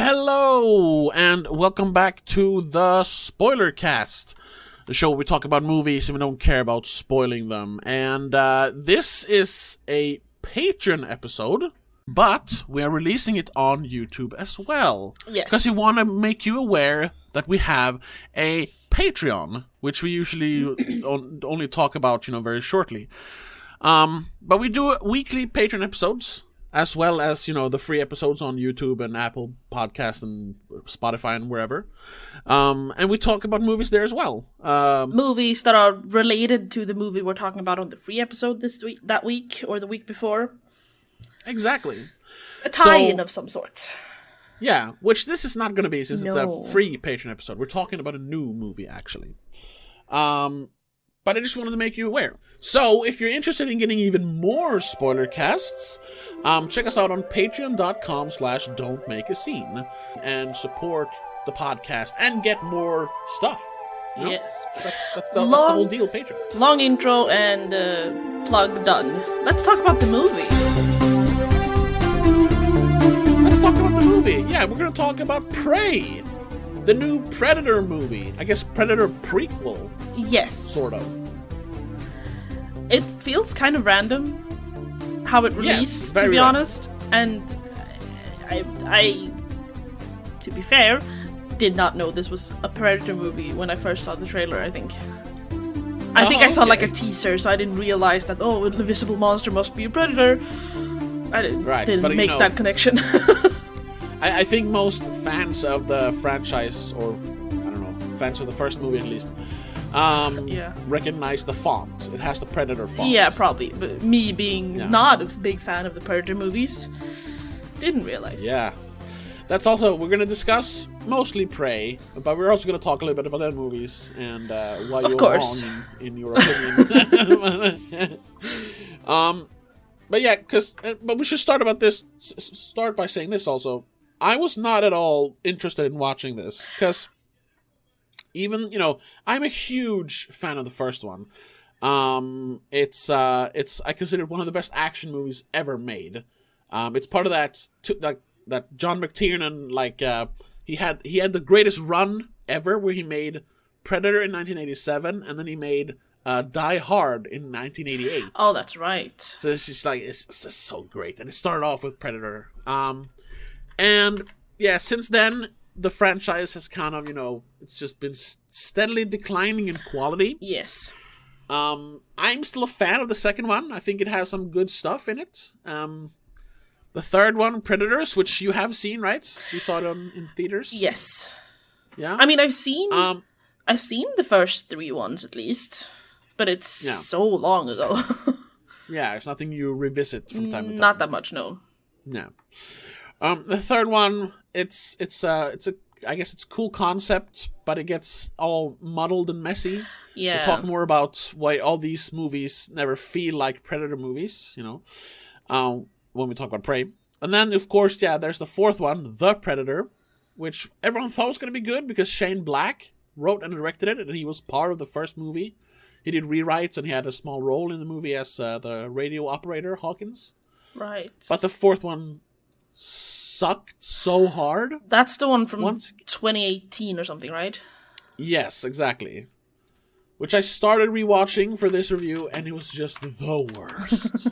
Hello, and welcome back to the Spoiler Cast, the show where we talk about movies and we don't care about spoiling them. And this is a Patreon episode, but we are releasing it on YouTube as well. Yes. Because we want to make you aware that we have a Patreon, which we usually only talk about, very shortly. But we do weekly Patreon episodes, as well as, the free episodes on YouTube and Apple Podcasts and Spotify and wherever. And we talk about movies there as well. Movies that are related to the movie we're talking about on the free episode that week, or the week before. Exactly. A tie-in of some sort. Yeah, which this is not going to be, since it's No. a free Patreon episode. We're talking about a new movie, actually. But I just wanted to make you aware. So, if you're interested in getting even more spoiler casts, check us out on patreon.com/don'tmakeascene and support the podcast and get more stuff. Yes. That's the whole deal, Patreon. Long intro and plug done. Let's talk about the movie. Let's talk about the movie. Yeah, we're going to talk about Prey, the new Predator movie. I guess Predator prequel. Yes. Sort of. It feels kind of random how it released, to be honest. And I, to be fair, did not know this was a Predator movie when I first saw the trailer, I think. I saw like a teaser, so I didn't realize that, an invisible monster must be a Predator. I didn't make that connection. I think most fans of the franchise, or I don't know, fans of the first movie at least, recognize the font. It has the Predator font. Yeah, probably. But me being not a big fan of the Predator movies, didn't realize. Yeah. That's also, we're going to discuss mostly Prey, but we're also going to talk a little bit about other movies and why you're wrong in your opinion. But we should start by saying this also. I was not at all interested in watching this, because even, I'm a huge fan of the first one. It's I consider it one of the best action movies ever made. It's part of that John McTiernan, he had the greatest run ever, where he made Predator in 1987, and then he made Die Hard in 1988. Oh, that's right. So it's just it's so great, and it started off with Predator. And yeah, since then the franchise has kind of, it's just been steadily declining in quality. Yes. I'm still a fan of the second one. I think it has some good stuff in it. The third one, Predators, which you have seen, right? You saw it in theaters? Yes. Yeah? I mean, I've seen the first 3 ones at least, but it's so long ago. Yeah, it's nothing you revisit from time to time. Not that much, no. No. The third one, it's I guess it's a cool concept, but it gets all muddled and messy. Yeah. We'll talk more about why all these movies never feel like Predator movies, when we talk about Prey. And then, of course, there's the fourth one, The Predator, which everyone thought was going to be good because Shane Black wrote and directed it, and he was part of the first movie. He did rewrites, and he had a small role in the movie as the radio operator, Hawkins. Right. But the fourth one sucked so hard. That's the one from 2018 or something, right? Yes, exactly. Which I started rewatching for this review, and it was just the worst.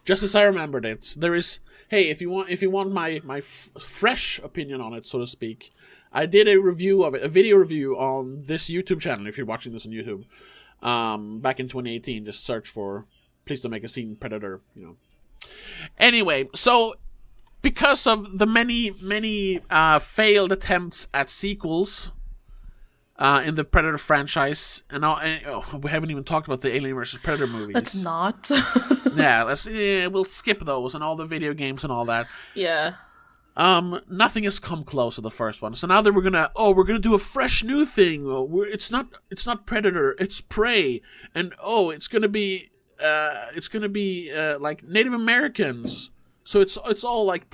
Just as I remembered it. There is, hey, if you want my fresh opinion on it, so to speak, I did a review of it, a video review on this YouTube channel. If you're watching this on YouTube, back in 2018, just search for "Please Don't Make a Scene Predator." Anyway, so because of the many failed attempts at sequels in the Predator franchise, and we haven't even talked about the Alien vs. Predator movies. Let's not. We'll skip those and all the video games and all that. Yeah. Nothing has come close to the first one. So now that we're gonna do a fresh new thing. It's not Predator, it's Prey, and it's gonna be like Native Americans. So it's all like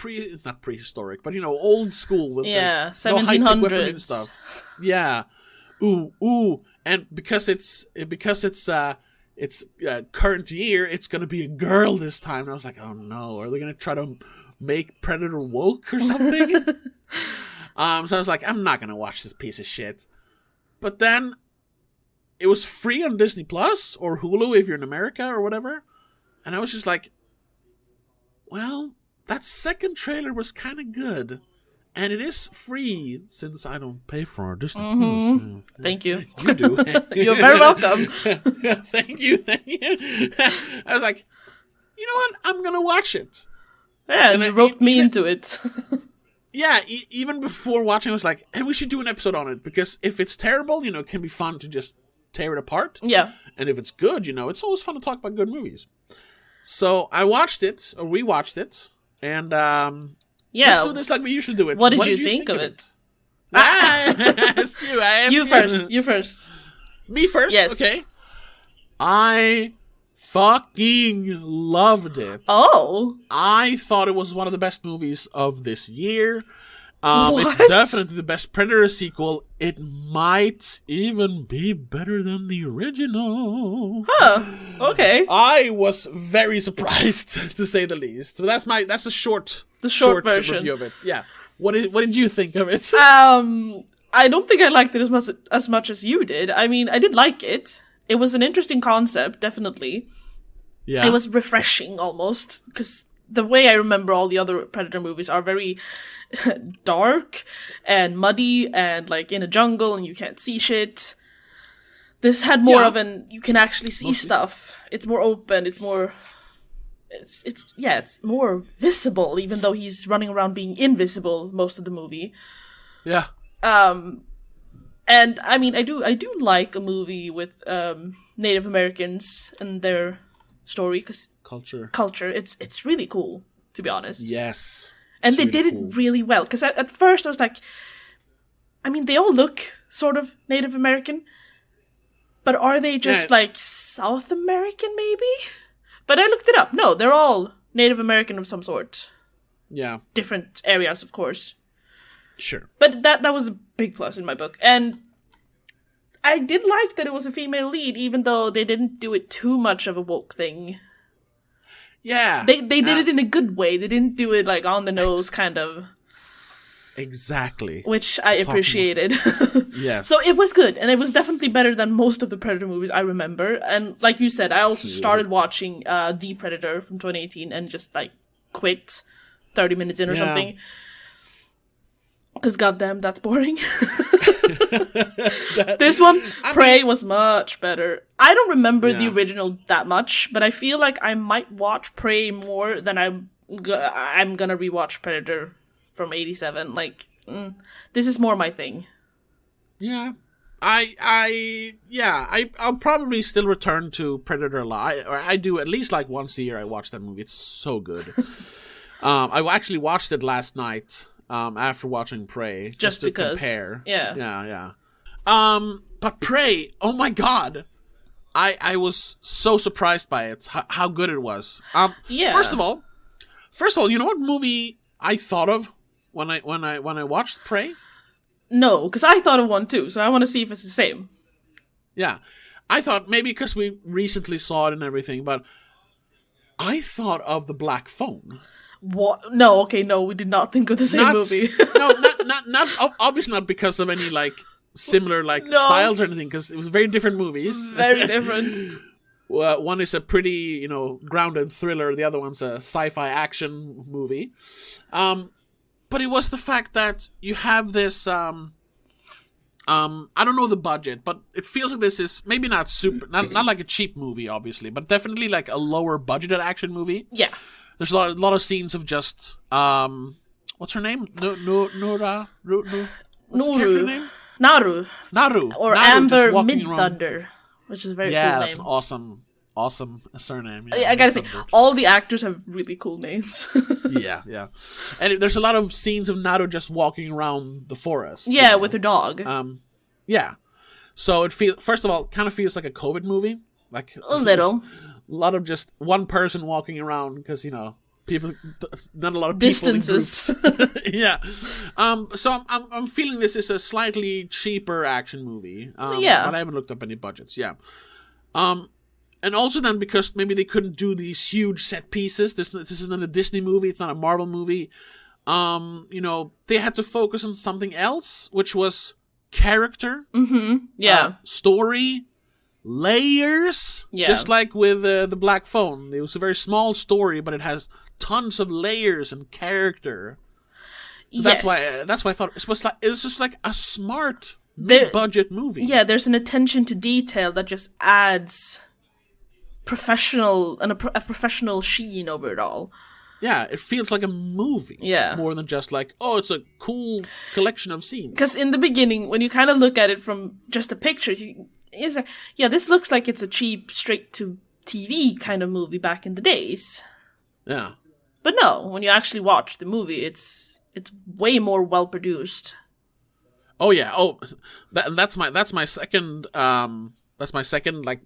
not prehistoric, but old school with 1700s stuff. Yeah. Ooh, and because it's current year, it's gonna be a girl this time. And I was like, oh no, are they gonna try to make Predator woke or something? So I was like, I'm not gonna watch this piece of shit. But then it was free on Disney Plus or Hulu if you're in America or whatever. And I was just like, well, that second trailer was kind of good. And it is free since I don't pay for Disney Plus. Thank you. You do. You're very welcome. Thank you. I was like, you know what? I'm going to watch it. Yeah, and you roped me into it. Yeah, even before watching, I was like, hey, we should do an episode on it. Because if it's terrible, it can be fun to just tear it apart. Yeah. And if it's good, it's always fun to talk about good movies. So I watched it, or rewatched it, and let's do this like we usually do it. What did you think of it? I asked you. You first. You first. Me first? Yes. Okay. I fucking loved it. Oh. I thought it was one of the best movies of this year. What? It's definitely the best Predator sequel. It might even be better than the original. Huh. Okay. I was very surprised, to say the least. So that's the short version review of it. Yeah. What did you think of it? I don't think I liked it as much as you did. I mean, I did like it. It was an interesting concept, definitely. Yeah. It was refreshing almost, because the way I remember all the other Predator movies are very dark and muddy and like in a jungle and you can't see shit. This had more of you can actually see stuff. It's more open. It's more, it's more visible, even though he's running around being invisible most of the movie. Yeah. And I mean, I do like a movie with Native Americans and their story, because culture. It's really cool, to be honest. Yes. And they did it really well, because at first I was like, I mean, they all look sort of Native American, but are they just like South American maybe? But I looked it up. No, they're all Native American of some sort. Yeah. Different areas, of course. Sure. But that was a big plus in my book. And I did like that it was a female lead, even though they didn't do it too much of a woke thing. Yeah. They did it in a good way. They didn't do it like on the nose kind of. Exactly. Which I appreciated. Yes. So it was good, and it was definitely better than most of the Predator movies I remember. And like you said, I also started watching The Predator from 2018 and just like quit 30 minutes in or something. Because goddamn, that's boring. This one, Prey, was much better. I don't remember the original that much, but I feel like I might watch Prey more than I'm gonna rewatch Predator from 87. Like, this is more my thing. Yeah. I'll probably still return to Predator a lot. I do at least like once a year. I watch that movie. It's so good. I actually watched it last night. After watching Prey, just to because compare. Yeah. But Prey, oh my god, I was so surprised by it, how good it was. First of all, you know what movie I thought of when I watched Prey? No, because I thought of one too, so I want to see if it's the same. Yeah, I thought maybe because we recently saw it and everything, but I thought of The Black Phone. What? No, okay, no, we did not think of the same movie. not obviously not because of any like similar like styles or anything, because it was very different movies. Very different. One is a pretty, grounded thriller. The other one's a sci-fi action movie. But it was the fact that you have this. I don't know the budget, but it feels like this is maybe not not like a cheap movie, obviously, but definitely like a lower budgeted action movie. Yeah. There's a lot of scenes of just what's her name? Nora. What's the character name? Naru. Or Naru Amber Midthunder, which is a very cool name. Yeah, that's an awesome surname. Yeah, I gotta say, all the actors have really cool names. Yeah. And there's a lot of scenes of Naru just walking around the forest. Yeah, with her dog. Yeah. So it first of all, kind of feels like a COVID movie. Like a little. A lot of just one person walking around because, people, not a lot of distances. People in groups. Yeah. So I'm feeling this is a slightly cheaper action movie. But I haven't looked up any budgets. Yeah. And also then because maybe they couldn't do these huge set pieces. This isn't a Disney movie. It's not a Marvel movie. they had to focus on something else, which was character, story, layers. Yeah. Just like with the Black Phone, it was a very small story, but it has tons of layers and character. So that's why I thought it was just like a smart mid-budget movie. Yeah, there's an attention to detail that just adds a professional sheen over it all. Yeah, it feels like a movie. Yeah. More than just like, oh, it's a cool collection of scenes. Because in the beginning, when you kind of look at it from just the pictures, it's like, yeah, this looks like it's a cheap, straight-to-TV kind of movie back in the days. Yeah. But no, when you actually watch the movie, it's way more well-produced. Oh yeah. Oh, that's my second like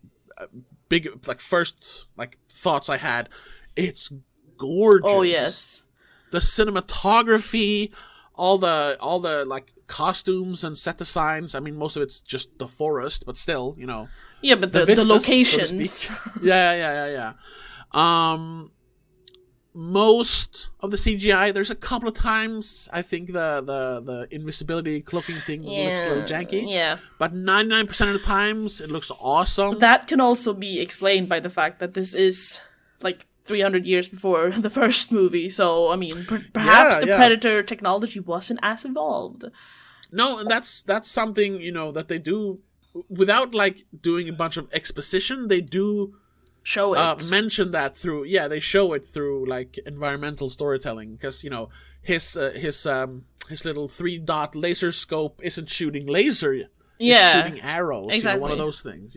big like first like thoughts I had. It's gorgeous. Oh yes. The cinematography, all the like costumes and set designs. I mean, most of it's just the forest, but still, Yeah, but the vistas, locations. So to speak. Yeah. Most of the CGI, there's a couple of times I think the invisibility cloaking thing looks a little janky. Yeah. But 99% of the times it looks awesome. That can also be explained by the fact that this is like 300 years before the first movie. So, I mean, perhaps the Predator technology wasn't as evolved. No, and that's something, that they do without like doing a bunch of exposition. They do show it. Mention that through, they show it through like environmental storytelling, because his little 3-dot laser scope isn't shooting laser, it's shooting arrows. Exactly. One of those things.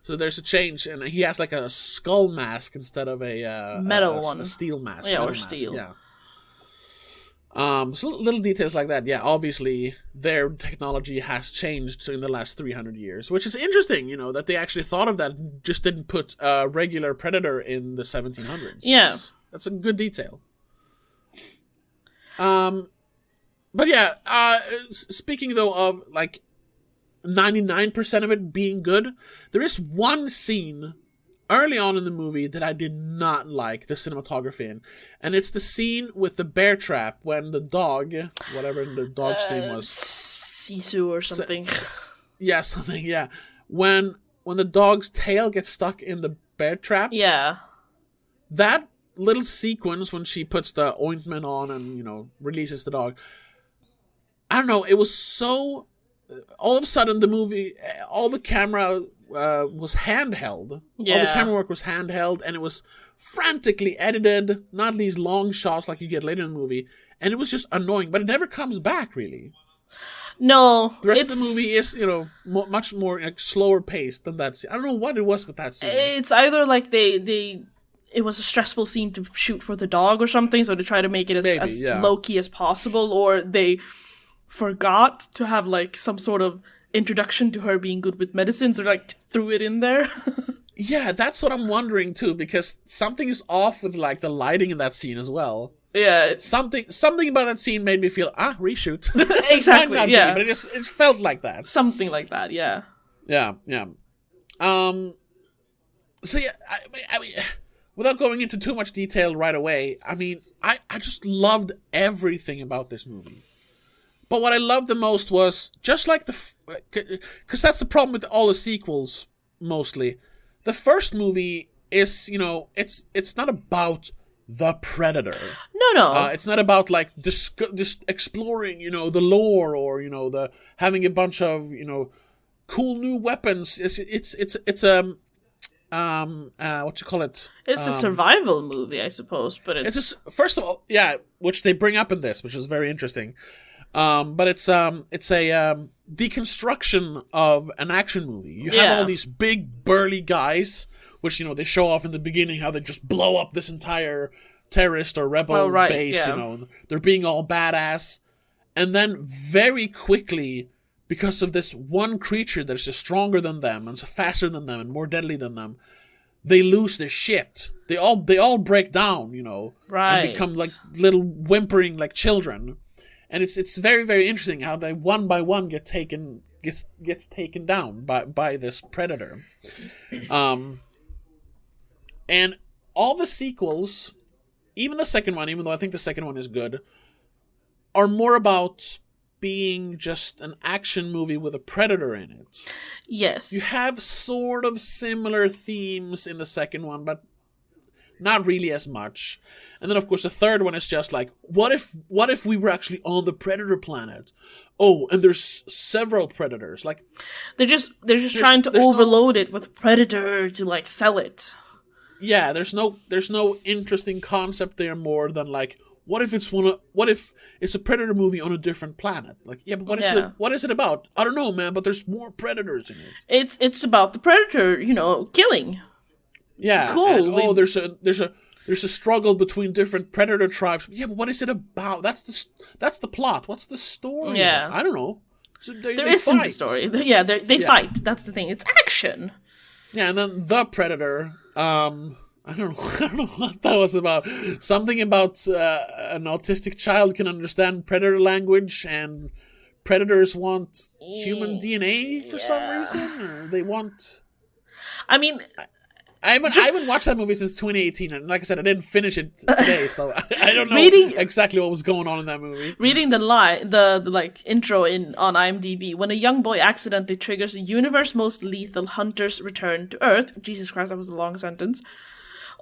So there's a change, and he has like a skull mask instead of a metal one, a steel mask. Yeah, metal or mask. steel. Yeah. So little details like that. Yeah, obviously their technology has changed in the last 300 years, which is interesting. That they actually thought of that, just didn't put a regular Predator in the 1700s. Yeah, that's a good detail. But yeah, speaking though of like 99% of it being good, there is one scene early on in the movie that I did not like the cinematography in, and it's the scene with the bear trap when the dog, whatever the dog's name was, Sisu or something. Something. Yeah, when the dog's tail gets stuck in the bear trap. Yeah, that little sequence when she puts the ointment on and releases the dog. I don't know. It was so. All of a sudden, the movie, all the camera was handheld. Yeah. All the camera work was handheld, and it was frantically edited, not these long shots like you get later in the movie, and it was just annoying, but it never comes back, really. No. The rest of the movie is, much more slower paced than that scene. I don't know what it was with that scene. It's either like it was a stressful scene to shoot for the dog or something, so they try to make it as low-key as possible, or they forgot to have like some sort of introduction to her being good with medicines, or like threw it in there. Yeah, that's what I'm wondering too, because something is off with like the lighting in that scene as well. Yeah, something about that scene made me feel reshoot. Exactly. Yeah, but it felt like that. Something like that. Yeah. Yeah. So yeah, I mean, without going into too much detail right away, I mean, I just loved everything about this movie. But what I loved the most was, just like because that's the problem with all the sequels, mostly. The first movie is, it's not about the Predator. No. It's not about, like, just exploring, the lore, or, the having a bunch of, cool new weapons. It's what you call it? It's a survival movie, I suppose, but it's first of all, yeah, which they bring up in this, which is very interesting. But it's a deconstruction of an action movie. You have all these big burly guys, which they show off in the beginning how they just blow up this entire terrorist or rebel base. Yeah. They're being all badass, and then very quickly, because of this one creature that's just stronger than them and faster than them and more deadly than them, they lose their shit. They all break down, right, and become like little whimpering like children. And it's very, very interesting how they one by one gets taken down by this Predator. And all the sequels, even the second one, even though I think the second one is good, are more about being just an action movie with a predator in it. Yes. You have sort of similar themes in the second one, but not really as much. And then, of course, the third one is just like, what if we were actually on the predator planet? Oh, and there's several predators. Like, they're just trying to overload it with predator to like sell it. Yeah, there's no interesting concept there more than like, what if it's a predator movie on a different planet? Like, yeah, but what is it about? I don't know, man, but there's more predators in it. It's about the predator, killing. Yeah, cool. And, there's a struggle between different predator tribes. Yeah, but what is it about? That's the plot. What's the story? Yeah, I don't know. So there isn't a story. Yeah, they fight. That's the thing. It's action. Yeah, and then the predator. I don't know what that was about. Something about an autistic child can understand predator language, and predators want human DNA for some reason, or they want. I mean, I haven't watched that movie since 2018, and like I said, I didn't finish it today, so I don't know exactly what was going on in that movie. Reading the intro on IMDb, when a young boy accidentally triggers the universe's most lethal hunter's return to Earth. Jesus Christ, that was a long sentence.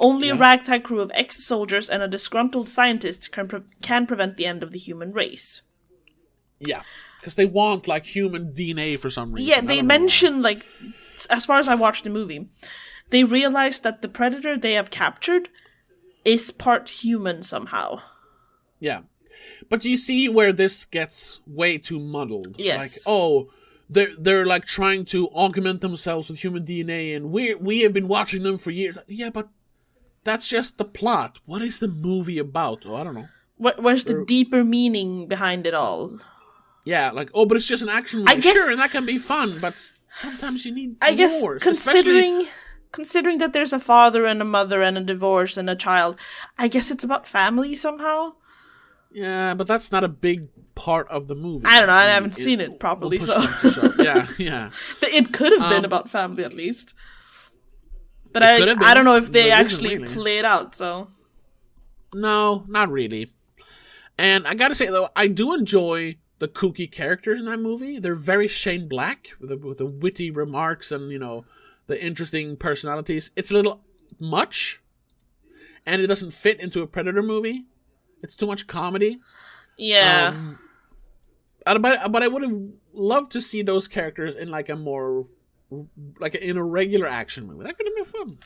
Only a ragtag crew of ex-soldiers and a disgruntled scientist can prevent the end of the human race. Yeah, because they want, like, human DNA for some reason. Yeah, they mention, like, as far as I watched the movie, they realize that the predator they have captured is part human somehow. Yeah. But you see where this gets way too muddled. Yes. Like, they're like trying to augment themselves with human DNA, and we have been watching them for years. Yeah, but that's just the plot. What is the movie about? Oh, I don't know. Where's the deeper meaning behind it all? Yeah, like, but it's just an action movie. Sure, and that can be fun, but sometimes you need more. Guess considering that there's a father and a mother and a divorce and a child, I guess it's about family somehow. Yeah, but that's not a big part of the movie. I don't know. I haven't seen it properly, so yeah. But it could have been about family at least. But I don't know if they actually play it out. So no, not really. And I gotta say though, I do enjoy the kooky characters in that movie. They're very Shane Black with the witty remarks and the interesting personalities. It's a little much, and it doesn't fit into a Predator movie. It's too much comedy. Yeah. But I would have loved to see those characters in like a more, like in a regular action movie. That could have been fun.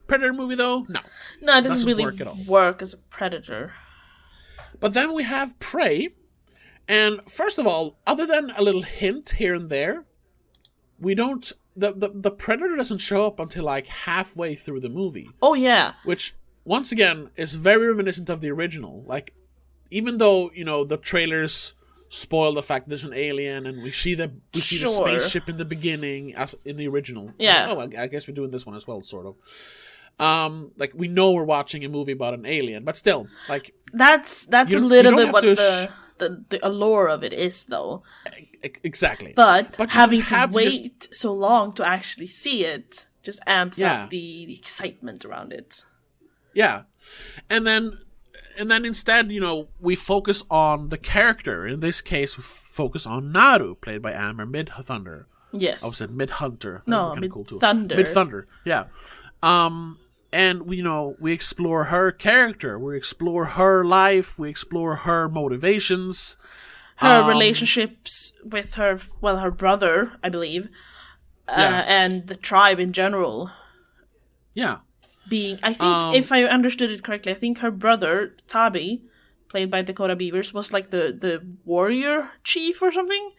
Predator movie though, no. No, it doesn't really work as a Predator. But then we have Prey, and first of all, other than a little hint here and there, we don't. The Predator doesn't show up until like halfway through the movie. Oh yeah. Which once again is very reminiscent of the original. Like, even though the trailers spoil the fact there's an alien and we see the spaceship in the beginning as in the original. Yeah. Like, I guess we're doing this one as well, sort of. Like, we know we're watching a movie about an alien, but still, like, that's a little bit what the allure of it is, though. Exactly. But having to wait so long to actually see it just amps up the excitement around it. Yeah. And then instead, we focus on the character. In this case, we focus on Naru, played by Amber Midthunder. Yes. I said Midhunter. No, Midthunder. Midthunder, yeah. And we explore her character. We explore her life. We explore her motivations. Her relationships with her brother, I believe. And the tribe in general. Yeah. I think, if I understood it correctly, I think her brother, Tabi, played by Dakota Beavers, was like the warrior chief or something?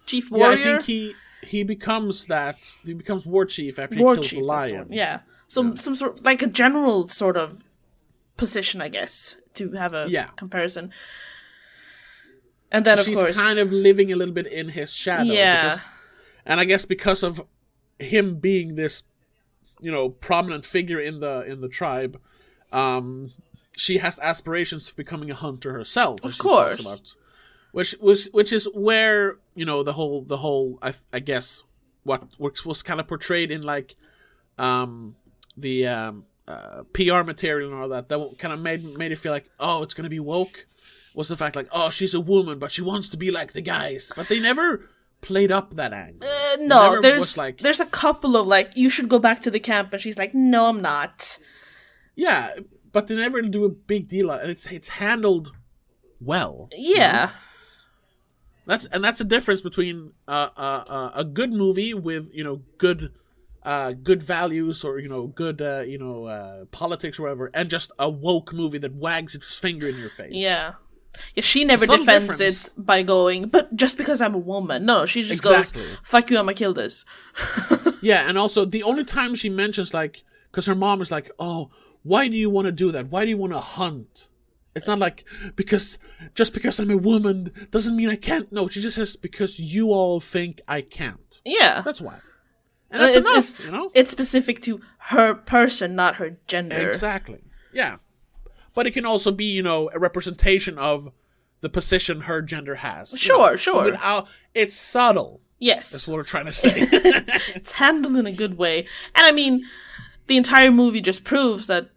Chief warrior? Yeah, I think he becomes that. He becomes war chief after he kills the lion. Yeah. Some sort, like a general sort of position, I guess, to have a comparison. And then, she's kind of living a little bit in his shadow. Yeah. And I guess because of him being this, prominent figure in the tribe, she has aspirations of becoming a hunter herself. Of course. About, which is where the whole I guess what was kind of portrayed in like the PR material and all that kind of made it feel like, oh, it's gonna be woke, was the fact like, oh, she's a woman but she wants to be like the guys, but they never played up that angle. No, there's a couple of like, you should go back to the camp, and she's like, no, I'm not. Yeah, but they never do a big deal on it, and it's handled well. Yeah. That's a difference between a good movie with good values or good politics or whatever, and just a woke movie that wags its finger in your face. Yeah, she never defends it by going, but just because I'm a woman. No, she just goes, fuck you, I'm gonna kill this. Yeah, and also the only time she mentions, like, because her mom is like, oh, why do you want to do that? Why do you want to hunt? It's not like, just because I'm a woman doesn't mean I can't. No, she just says, because you all think I can't. Yeah. That's why. And that's enough, It's specific to her person, not her gender. Exactly. Yeah. But it can also be, a representation of the position her gender has. Sure. It's subtle. Yes. That's what we're trying to say. It's handled in a good way. And I mean, the entire movie just proves that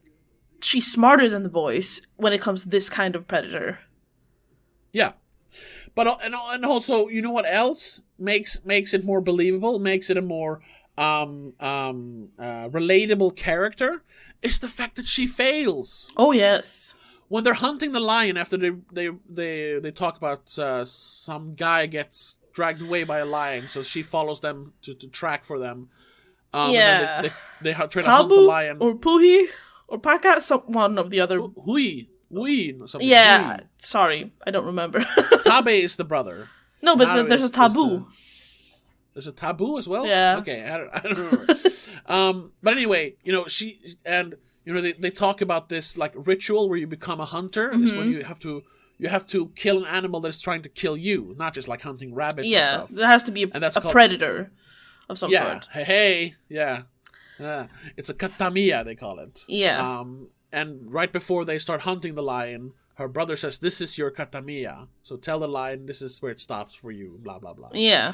she's smarter than the boys when it comes to this kind of predator. Yeah. But and also, you know what else makes it more believable, makes it a more relatable character, is the fact that she fails. Oh yes. When they're hunting the lion, after they talk about some guy gets dragged away by a lion, so she follows them to track for them. Yeah. And they try to hunt the lion. Or Puhi or Paka, one of the other. Hui, something. Yeah. Hui. Sorry, I don't remember. Tabe is the brother. No, but there's a taboo. There's a taboo as well? Yeah. Okay, I don't remember. But anyway, she, and, they talk about this, like, ritual where you become a hunter. Mm-hmm. Is when you have to kill an animal that is trying to kill you, not just, like, hunting rabbits and stuff. Yeah, there has to be a predator of some sort. Yeah. It's a katamiya, they call it. Yeah. And right before they start hunting the lion, her brother says, this is your katamiya. So tell the lion this is where it stops for you, blah, blah, blah. Yeah.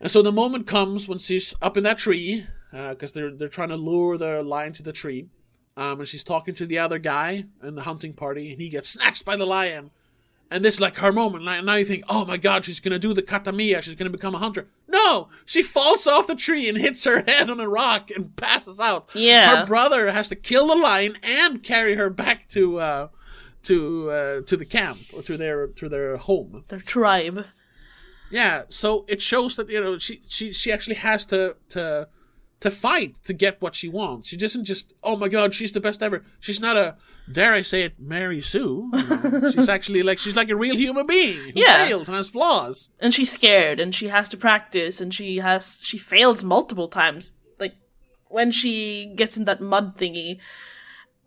And so the moment comes when she's up in that tree, because they're trying to lure the lion to the tree, and she's talking to the other guy in the hunting party, and he gets snatched by the lion. And this is like her moment. Now you think, oh my god, she's going to do the katamiya, she's going to become a hunter. No! She falls off the tree and hits her head on a rock and passes out. Yeah. Her brother has to kill the lion and carry her back to the camp, or to their home. Their tribe. Yeah, so it shows that, she actually has to fight to get what she wants. She doesn't just, oh my god, she's the best ever. She's not a, dare I say it, Mary Sue. She's actually she's like a real human being who fails and has flaws. And she's scared, and she has to practice, and she fails multiple times. Like, when she gets in that mud thingy,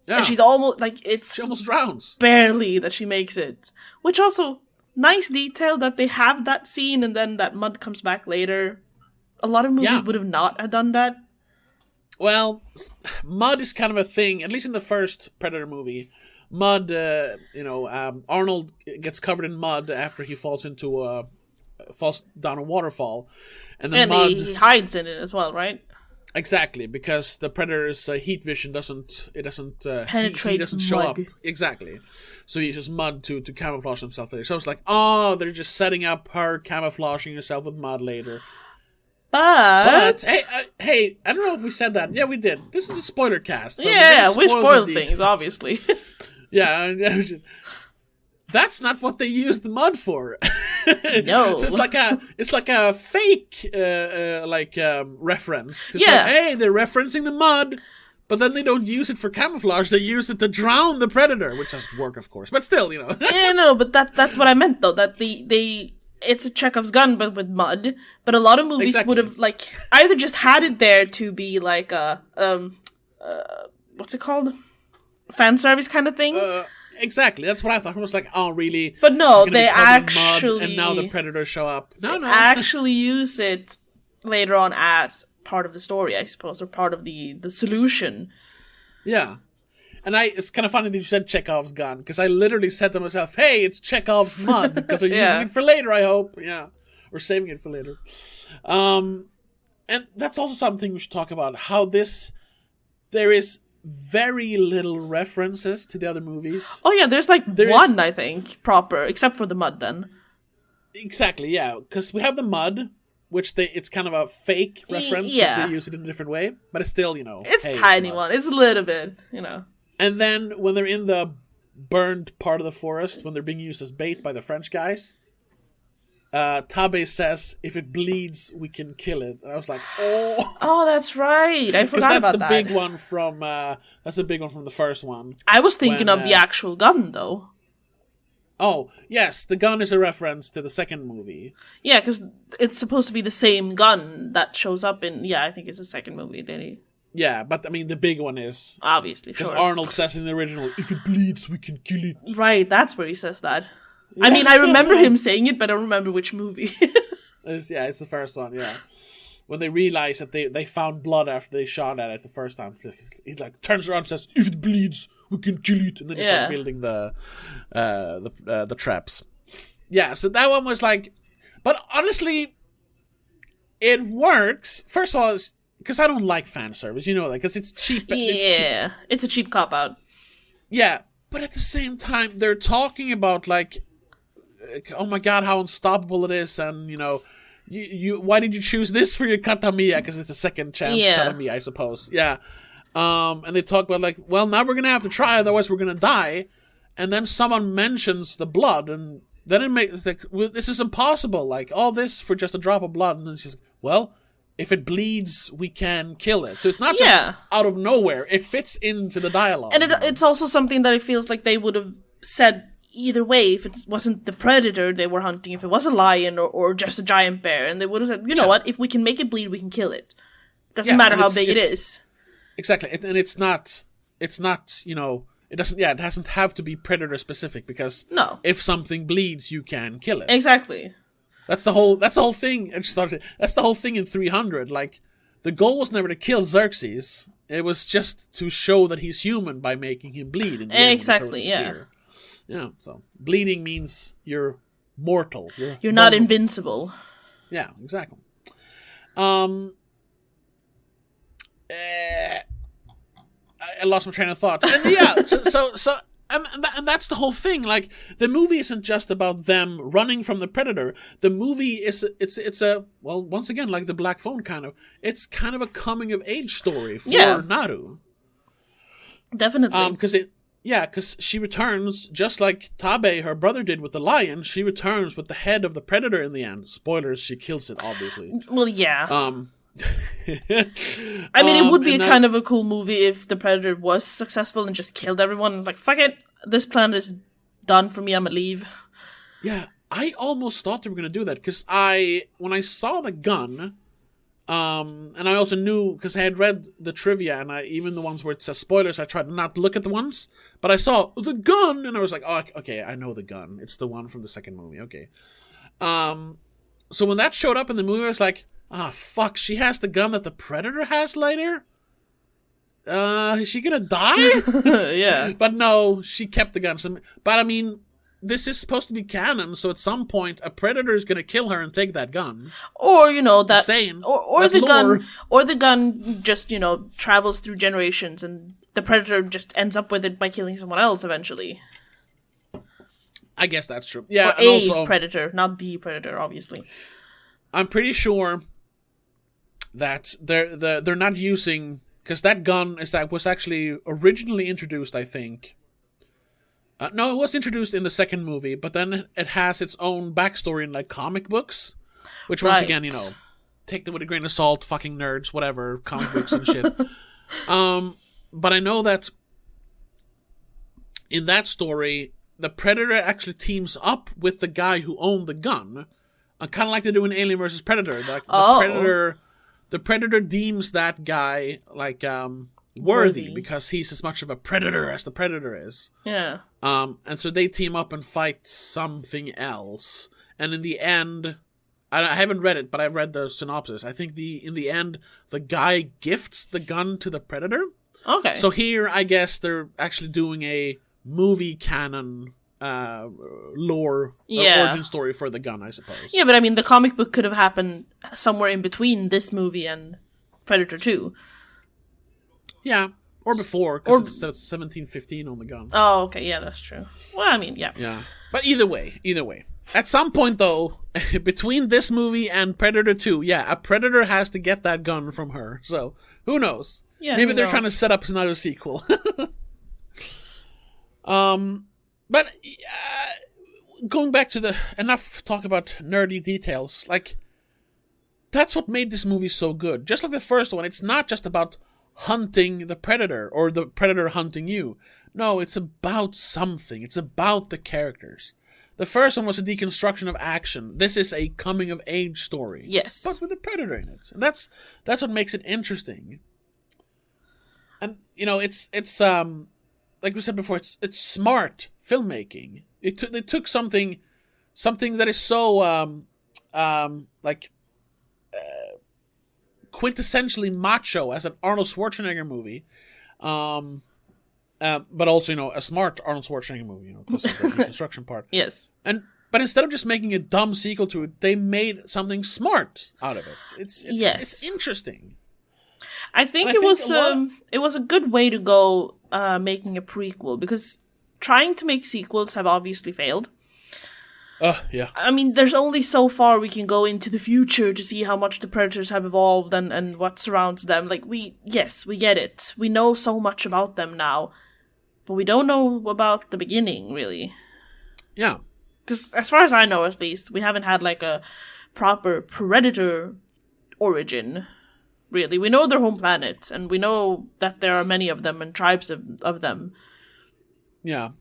and she's almost, she almost drowns. Barely that she makes it. Which also, nice detail that they have that scene and then that mud comes back later. A lot of movies would have not have done that. Well, mud is kind of a thing, at least in the first Predator movie. Mud, Arnold gets covered in mud after he falls down a waterfall. And mud, he hides in it as well, right? Exactly, because the Predator's heat vision doesn't penetrate he doesn't show mud. up. Exactly. So he uses mud to camouflage himself there. So it's like, oh, they're just setting up her camouflaging herself with mud later. But hey, I don't know if we said that. Yeah, we did. This is a spoiler cast. So we spoiled things, obviously. Yeah, that's not what they used the mud for. No, so it's like a fake reference. It's like, hey, they're referencing the mud, but then they don't use it for camouflage. They use it to drown the predator, which doesn't work, of course. But still, Yeah, no, but that's what I meant though. That it's a Chekhov's gun, but with mud. But a lot of movies would have either just had it there to be like a what's it called, fan service kind of thing. Exactly, that's what I thought. It was like, oh, really? But no, they actually and now the predators show up. No, actually use it later on as part of the story, I suppose, or part of the solution. Yeah. And it's kind of funny that you said Chekhov's gun, because I literally said to myself, hey, it's Chekhov's mud, because we're using it for later, I hope. Yeah. We're saving it for later. And that's also something we should talk about, how there is very little references to the other movies. Oh yeah, there's one, I think, proper, except for the mud then. Exactly, yeah, because we have the mud, which it's kind of a fake reference, because they use it in a different way, but it's still, It's tiny one, it's a little bit, And then, when they're in the burned part of the forest, when they're being used as bait by the French guys, Tabe says, if it bleeds, we can kill it. And I was like, oh. Oh, that's right. I forgot about that. That's the big one from the first one. I was thinking of the actual gun, though. Oh, yes, the gun is a reference to the second movie. Yeah, because it's supposed to be the same gun that shows up in, I think it's the second movie. Yeah, but I mean, the big one is... Obviously, sure. Because Arnold says in the original, if it bleeds, we can kill it. Right, that's where he says that. I mean, I remember him saying it, but I don't remember which movie. It's the first one, yeah. When they realize that they found blood after they shot at it the first time, he turns around and says, "If it bleeds, we can kill it," and then he starts building the traps. Yeah, so that one was but honestly, it works. First of all, because I don't like fan service, because it's cheap. Yeah, it's a cheap cop out. Yeah, but at the same time, they're talking about oh my god, how unstoppable it is, and you why did you choose this for your Katamiya? Because it's a second chance Katamiya, I suppose. Yeah. And they talk about well, now we're gonna have to try, otherwise we're gonna die. And then someone mentions the blood, and then it makes this is impossible. All this for just a drop of blood, and then she's like, well, if it bleeds, we can kill it. So it's not just out of nowhere. It fits into the dialogue. And it's also something that it feels like they would have said either way, if it wasn't the predator they were hunting, if it was a lion or just a giant bear, and they would have said, you know what, if we can make it bleed, we can kill it. Doesn't matter how big it is. Exactly, and it's not, it doesn't have to be predator specific, because if something bleeds, you can kill it. Exactly. That's the whole thing. That's the whole thing in 300. The goal was never to kill Xerxes. It was just to show that he's human by making him bleed. In the exactly, end, yeah, so bleeding means you're mortal. You're not invincible. Yeah, exactly. I lost my train of thought. And so and that's the whole thing. The movie isn't just about them running from the predator. The movie it's a once again, the Black Phone kind of. It's kind of a coming of age story for Naru. Definitely. Because she returns, just like Tabe, her brother, did with the lion, she returns with the head of the predator in the end. Spoilers, she kills it, obviously. Well, yeah. I mean, it would be kind of a cool movie if the predator was successful and just killed everyone. And fuck it, this planet is done for me, I'm gonna leave. Yeah, I almost thought they were gonna do that, because when I saw the gun... and I also knew, because I had read the trivia, and even the ones where it says spoilers, I tried not to look at the ones, but I saw the gun, and I was like, oh, okay, I know the gun. It's the one from the second movie, okay. So when that showed up in the movie, I was like, fuck, she has the gun that the Predator has later? Is she gonna die? Yeah. But no, she kept the gun. But I mean... This is supposed to be canon, so at some point a predator is going to kill her and take that gun. Or that, insane. or the lore. The gun just travels through generations, and the predator just ends up with it by killing someone else eventually. I guess that's true. Yeah, or also, predator, not the predator, obviously. I'm pretty sure that they're not using, because that gun was actually originally introduced, I think. No, it was introduced in the second movie, but then it has its own backstory in comic books, which once again, take them with a grain of salt, fucking nerds, whatever, comic books and shit. But I know that in that story, the Predator actually teams up with the guy who owned the gun, kind of like they do in Alien vs. Predator. The Predator deems that guy worthy because he's as much of a predator as the Predator is. Yeah. And so they team up and fight something else. And in the end, I haven't read it, but I've read the synopsis. I think in the end, the guy gifts the gun to the Predator. Okay. So here, I guess they're actually doing a movie canon lore origin story for the gun, I suppose. Yeah, but I mean, the comic book could have happened somewhere in between this movie and Predator 2. Yeah, Or before, because it says 1715 on the gun. Oh, okay, yeah, that's true. Well, I mean, yeah. Yeah. But either way. At some point, though, between this movie and Predator 2, a Predator has to get that gun from her. So, who knows? Yeah, maybe they're trying to set up another sequel. But going back to enough talk about nerdy details, like, that's what made this movie so good. Just like the first one, it's not just about hunting the Predator or the Predator hunting you. No, it's about something. It's about the characters. The first one was a deconstruction of action. This is a coming-of-age story. Yes. But with a Predator in it. And that's what makes it interesting. And, it's like we said before, it's smart filmmaking. They took something that is so, quintessentially macho as an Arnold Schwarzenegger movie, but also, a smart Arnold Schwarzenegger movie, because of the deconstruction part. Yes. But instead of just making a dumb sequel to it, they made something smart out of it. It's interesting. I think it was a good way to go making a prequel, because trying to make sequels have obviously failed. Yeah. I mean, there's only so far we can go into the future to see how much the Predators have evolved and what surrounds them. Like, we get it. We know so much about them now, but we don't know about the beginning, really. Yeah. Because as far as I know, at least, we haven't had, like, a proper Predator origin, really. We know their home planet, and we know that there are many of them and tribes of them. Yeah.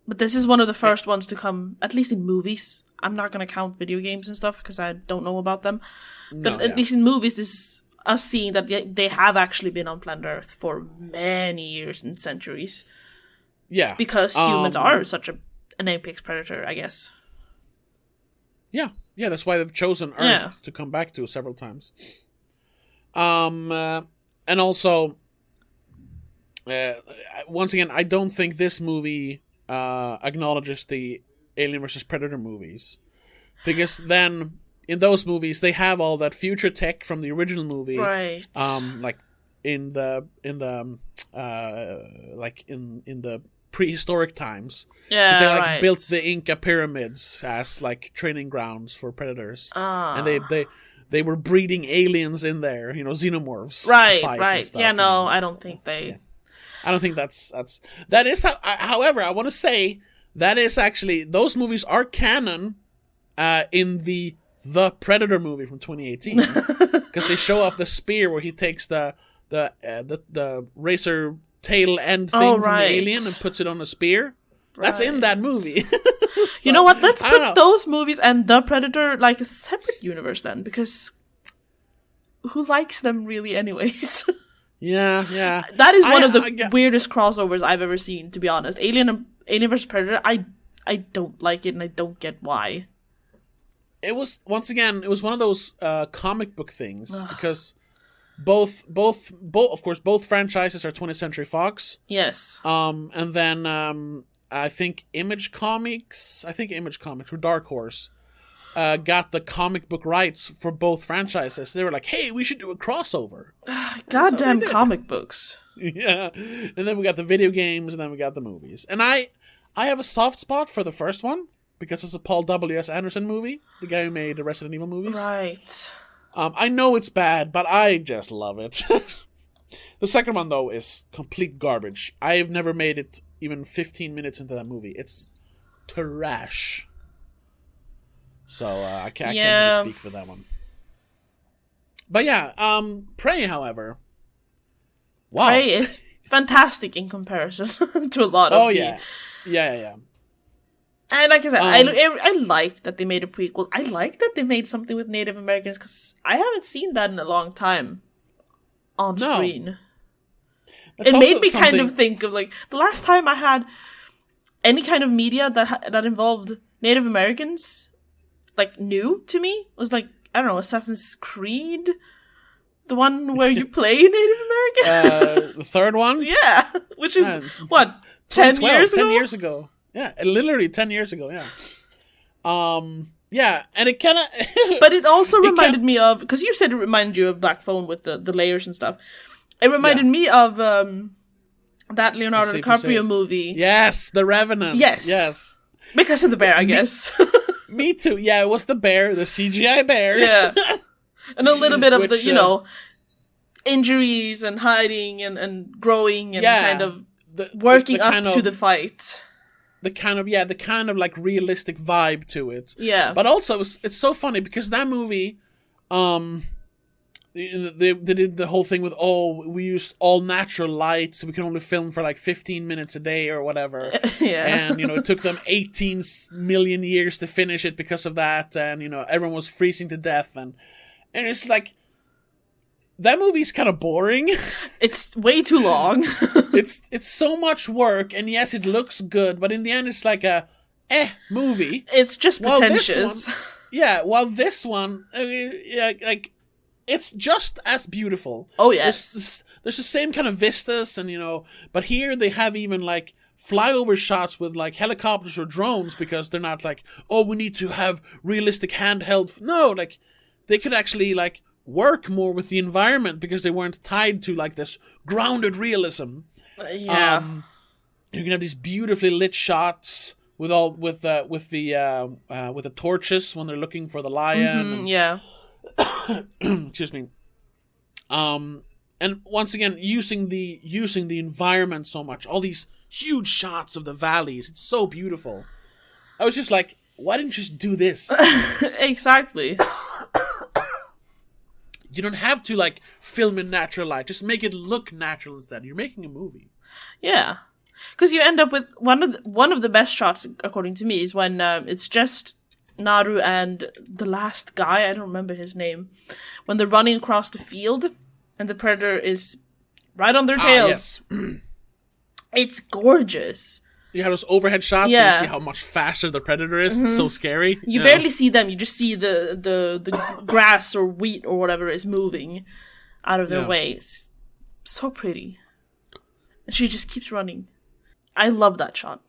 But this is one of the first ones to come, at least in movies. I'm not going to count video games and stuff, because I don't know about them. But at least in movies, this is us seeing that they have actually been on planet Earth for many years and centuries. Yeah. Because humans are such an apex predator, I guess. Yeah. Yeah, that's why they've chosen Earth to come back to several times. And also, once again, I don't think this movie acknowledges the Alien vs. Predator movies, because then in those movies they have all that future tech from the original movie, right? Like in the prehistoric times. Yeah, they right. built the Inca pyramids as like training grounds for predators, and they were breeding aliens in there, xenomorphs. Right. Yeah, no, I don't think they. Yeah. I don't think that is. However, I want to say that is actually, those movies are canon in the Predator movie from 2018, because they show off the spear where he takes the razor tail end thing from the alien and puts it on a spear. Right. That's in that movie. So, you know what? Let's put those movies and the Predator like a separate universe then, because who likes them really, anyways? Yeah. That is one of the weirdest crossovers I've ever seen, to be honest. Alien vs. Predator, I don't like it, and I don't get why. It was, once again, it was one of those comic book things, because both of course, both franchises are 20th Century Fox. Yes. And then I think Image Comics or Dark Horse got the comic book rights for both franchises. They were like, hey, we should do a crossover. Goddamn comic books. Yeah. And then we got the video games, and then we got the movies. And I have a soft spot for the first one, because it's a Paul W.S. Anderson movie, the guy who made the Resident Evil movies. Right. I know it's bad, but I just love it. The second one, though, is complete garbage. I've never made it even 15 minutes into that movie. It's trash. So I can't really speak for that one. But yeah, Prey, however. Wow. Prey is fantastic in comparison to a lot of Yeah. And like I said, I like that they made a prequel. I like that they made something with Native Americans, because I haven't seen that in a long time on screen. It made me kind of think of, like, the last time I had any kind of media that involved Native Americans, like, new to me, was, like, I don't know, Assassin's Creed? The one where you play Native American? The third one? Yeah, which is, what, 10 years ago? 10 years ago. Yeah, literally 10 years ago, yeah. Yeah, and it kind of... But it also reminded me of... Because you said it reminded you of Black Phone with the layers and stuff. It reminded me of That Leonardo DiCaprio movie. Yes, The Revenant. Yes. Because of the bear, I guess. Me too. Yeah, it was the bear, the CGI bear. Yeah. And a little bit of the, injuries and hiding and growing and kind of working up to the fight. The kind of like realistic vibe to it. Yeah. But also, it's so funny because that movie, they did the whole thing with, we used all natural light, so we can only film for like 15 minutes a day or whatever. Yeah. And, it took them 18 million years to finish it because of that, and, everyone was freezing to death, and it's like, that movie's kind of boring. It's way too long. It's so much work, and yes, it looks good, but in the end, it's like a movie. It's just pretentious. While this one, like, it's just as beautiful. Oh, yes. There's the same kind of vistas, and, but here they have even, like, flyover shots with, like, helicopters or drones, because they're not like, we need to have realistic handheld. No, like, they could actually, like, work more with the environment because they weren't tied to, like, this grounded realism. Yeah. You can have these beautifully lit shots with the torches when they're looking for the lion. Yeah. Excuse me. And once again, using the environment so much, all these huge shots of the valleys, it's so beautiful. I was just like, why didn't you just do this? Exactly. You don't have to, like, film in natural light. Just make it look natural instead. You're making a movie. Yeah. Because you end up with one of the best shots, according to me, is when it's just Naru and the last guy, I don't remember his name, when they're running across the field and the predator is right on their tails. Yes. It's gorgeous. You have those overhead shots, yeah. And you see how much faster the predator is. It's so scary. You barely see them. You just see the grass or wheat or whatever is moving out of their way. It's so pretty. And she just keeps running. I love that shot.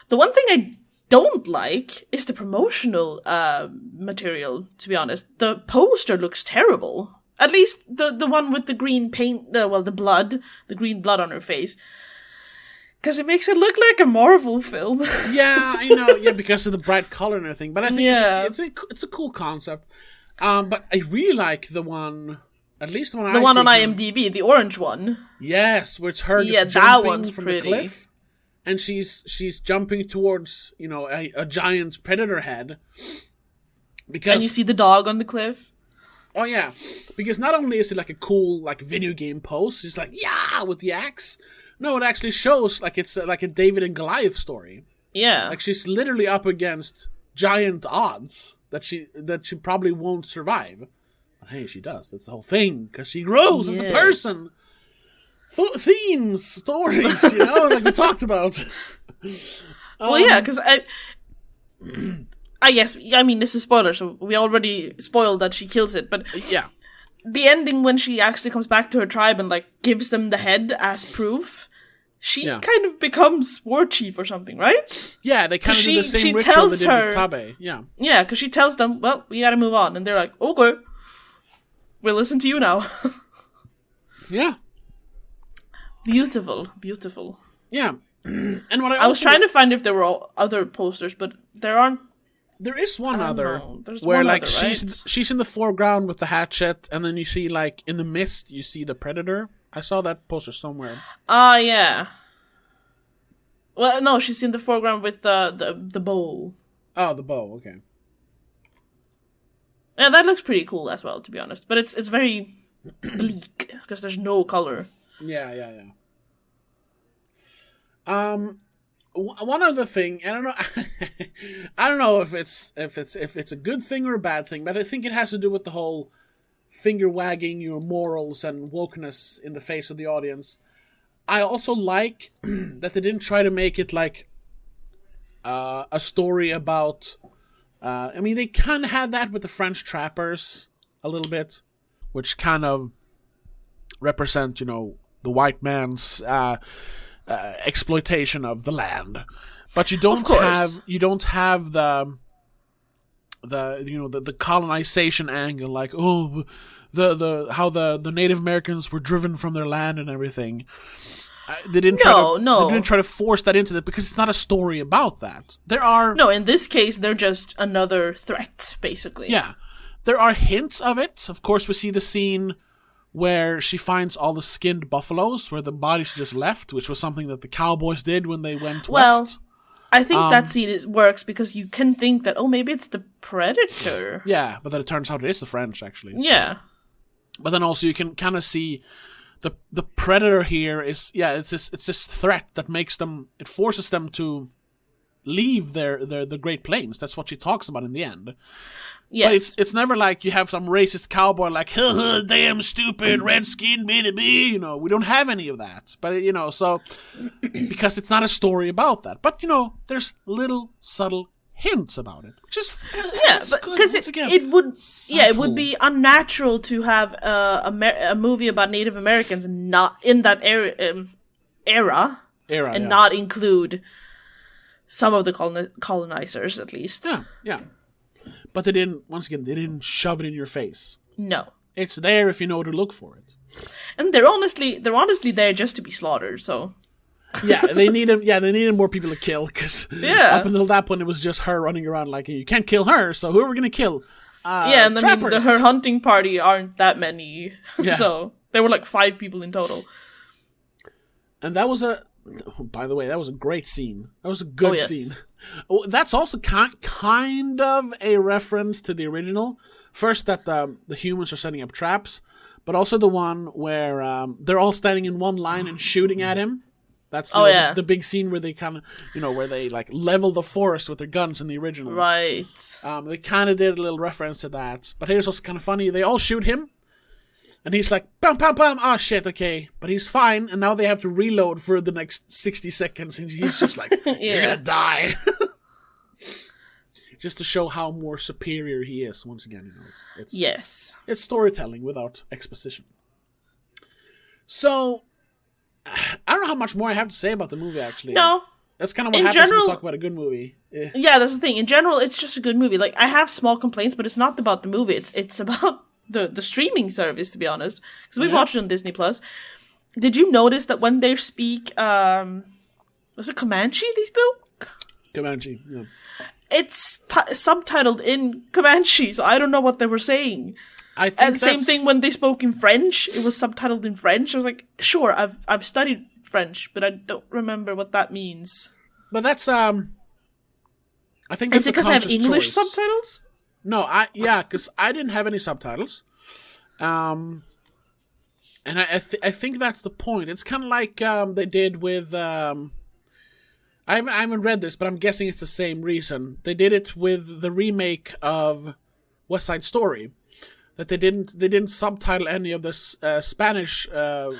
The one thing I don't like is the promotional material, to be honest. The poster looks terrible. At least the one with the green paint, the green blood on her face. Because it makes it look like a Marvel film. Yeah, I know. Yeah, because of the bright color and everything. But I think it's a cool concept. But I really like the one, at least the one on IMDb, the orange one. Yes, where it's her just jumping from the cliff. And she's jumping towards, a giant predator head. And you see the dog on the cliff. Oh, yeah. Because not only is it like a cool, like, video game pose, it's like, yeah, with the axe. No, it actually shows like it's like a David and Goliath story. Yeah. Like she's literally up against giant odds that she probably won't survive. But hey, she does. That's the whole thing. Because she grows as a person. Themes, stories, like we talked about. Well, yeah, because I guess, this is spoiler, so we already spoiled that she kills it, but yeah. The ending when she actually comes back to her tribe and, like, gives them the head as proof, she kind of becomes war chief or something, right? Yeah, they kind of do the same ritual they did with Tabe. Yeah. Yeah, because she tells them, well, we gotta move on. And they're like, okay, we'll listen to you now. Yeah. Beautiful, beautiful. Yeah. And what I was trying to find if there were other posters, but there aren't. There is one other where, like, she's in the foreground with the hatchet, and then you see, like, in the mist, you see the predator. I saw that poster somewhere. Yeah. Well, no, she's in the foreground with the bow. Oh, the bow. Okay. Yeah, that looks pretty cool as well, to be honest. But it's very bleak because there's no color. Yeah. One other thing, I don't know. I don't know if it's a good thing or a bad thing, but I think it has to do with the whole finger wagging your morals and wokeness in the face of the audience. I also like that they didn't try to make it like a story about. They kind of had that with the French trappers a little bit, which kind of represent, the white man's exploitation of the land. But you don't have the colonization angle, like the Native Americans were driven from their land and everything. They didn't try to force that into it because it's not a story about that. In this case they're just another threat, basically. Yeah, there are hints of it. Of course, we see the scene where she finds all the skinned buffaloes where the bodies just left, which was something that the cowboys did when they went west. I think that scene works because you can think that, maybe it's the predator. Yeah, but then it turns out it is the French, actually. Yeah. But then also you can kind of see the predator here is, it's this threat that it forces them to leave the Great Plains. That's what she talks about in the end. Yes. But it's never like you have some racist cowboy like, damn stupid redskin, we don't have any of that. But, so, because it's not a story about that. But, there's little subtle hints about it, which is because it would be unnatural to have a movie about Native Americans not in that era and not include some of the colonizers, at least. Yeah. But they didn't shove it in your face. No. It's there if you know to look for it. And they're honestly there just to be slaughtered, so. They needed more people to kill, because up until that point it was just her running around like, you can't kill her, so who are we going to kill? And her hunting party aren't that many, so there were like 5 people in total. And that was by the way, that was a great scene. That was a good scene. That's also kind of a reference to the original. First, that the humans are setting up traps, but also the one where they're all standing in one line and shooting at him. That's the big scene where they kind of, where they like level the forest with their guns in the original. Right. They kind of did a little reference to that. But here's what's kind of funny. They all shoot him. And he's like, bam, bam, bam, shit, okay. But he's fine, and now they have to reload for the next 60 seconds, and he's just like, you're gonna die. Just to show how more superior he is, once again, it's storytelling without exposition. So, I don't know how much more I have to say about the movie, actually. No. That's kind of what happens when we talk about a good movie. Yeah, that's the thing. In general, it's just a good movie. Like, I have small complaints, but it's not about the movie. It's about the streaming service, to be honest, because we watched it on Disney Plus. Did you notice that when they speak, was it Comanche they spoke? Comanche, yeah. It's subtitled in Comanche, so I don't know what they were saying. I think and same thing when they spoke in French, it was subtitled in French. I was like, sure, I've studied French, but I don't remember what that means. But that's I think that's is it because I have English subtitles? No, because I didn't have any subtitles, and I think that's the point. It's kind of like they did with I haven't read this, but I'm guessing it's the same reason. They did it with the remake of West Side Story, that they didn't subtitle any of the Spanish. Because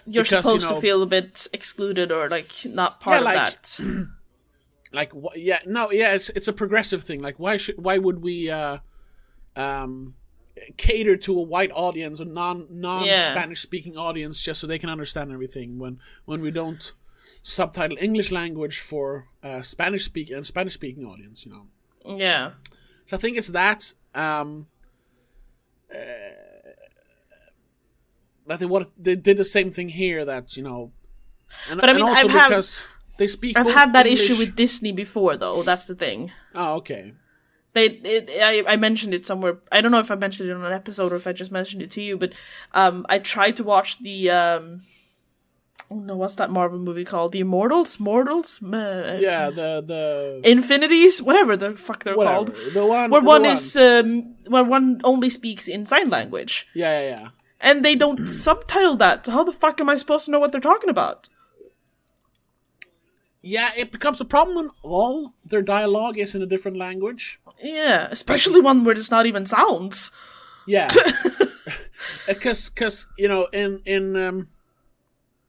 you're supposed to feel a bit excluded or like not part of that. Like, it's a progressive thing. Like, why would we cater to a white audience, a non-Spanish speaking audience, just so they can understand everything when we don't subtitle English language for Spanish speaking audience, Yeah. So I think it's that that they did the same thing here. That but I mean, I've had that issue with Disney before, though. That's the thing. Oh, okay. I mentioned it somewhere. I don't know if I mentioned it on an episode or if I just mentioned it to you, but I tried to watch the what's that Marvel movie called? The Immortals? The Infinities? Whatever the fuck they're called. Where one only speaks in sign language. Yeah. And they don't subtitle that. So how the fuck am I supposed to know what they're talking about? Yeah, it becomes a problem when all their dialogue is in a different language. Yeah, especially one where it's not even sounds. Yeah. Because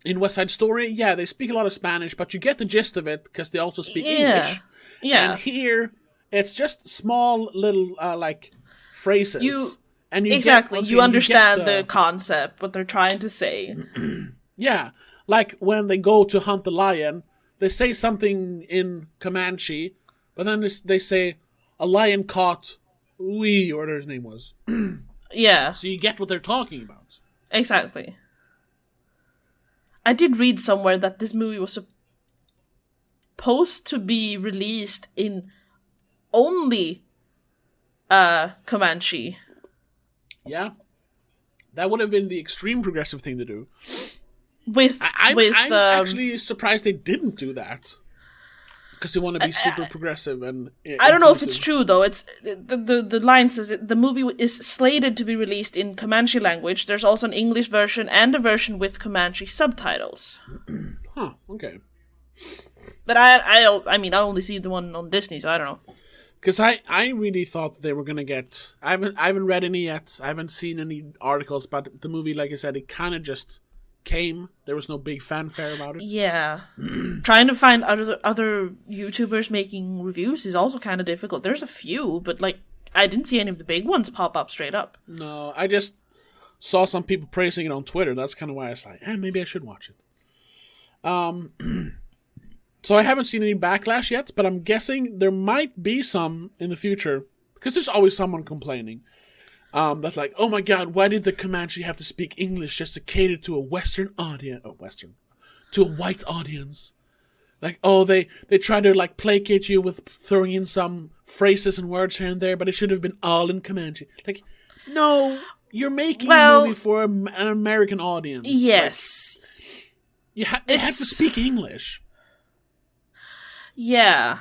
in West Side Story, they speak a lot of Spanish, but you get the gist of it because they also speak English. Yeah. And here, it's just small little phrases. You understand the concept, what they're trying to say. Yeah, like when they go to hunt the lion, they say something in Comanche, but then they say a lion caught Uwe, or whatever his name was. Yeah. So you get what they're talking about. Exactly. I did read somewhere that this movie was supposed to be released in only Comanche. Yeah. That would have been the extreme progressive thing to do. I'm actually surprised they didn't do that. Because they want to be super progressive and I don't know if it's true though. It's the line says the movie is slated to be released in Comanche language. There's also an English version and a version with Comanche subtitles. Huh, okay. But I mean I only see the one on Disney, so I don't know. Because I really thought they were gonna get. I haven't read any yet. I haven't seen any articles about the movie. Like I said, it kind of just came. There was no big fanfare about it. Yeah, trying to find other YouTubers making reviews is also kind of difficult. There's a few, but like I didn't see any of the big ones pop up straight up. No, I just saw some people praising it on Twitter. That's kind of why I was like, maybe I should watch it. So I haven't seen any backlash yet, but I'm guessing there might be some in the future, because there's always someone complaining. That's like, oh my god, why did the Comanche have to speak English just to cater to a Western audience? To a white audience. Like, oh, they try to like placate you with throwing in some phrases and words here and there, but it should have been all in Comanche. Like, no, you're making a movie for an American audience. Yes. Like, they have to speak English. Yeah.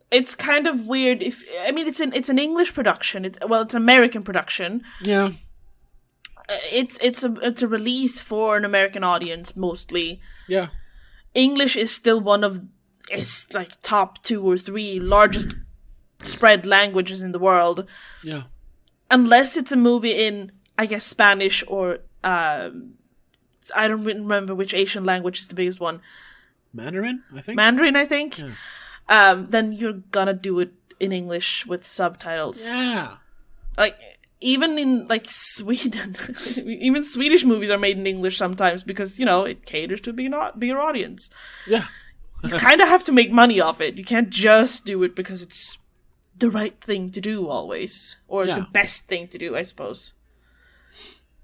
It's kind of weird it's an English production. It's an American production. Yeah. It's a release for an American audience mostly. Yeah. English is still one of it's like top 2 or 3 largest spread languages in the world. Yeah. Unless it's a movie in I guess Spanish or I don't remember which Asian language is the biggest one. Mandarin, I think. Yeah. Then you're gonna do it in English with subtitles. Yeah. Like, even in, like, Sweden, even Swedish movies are made in English sometimes because, you know, it caters to a bigger audience. Yeah. You kind of have to make money off it. You can't just do it because it's the right thing to do always. Or the best thing to do, I suppose.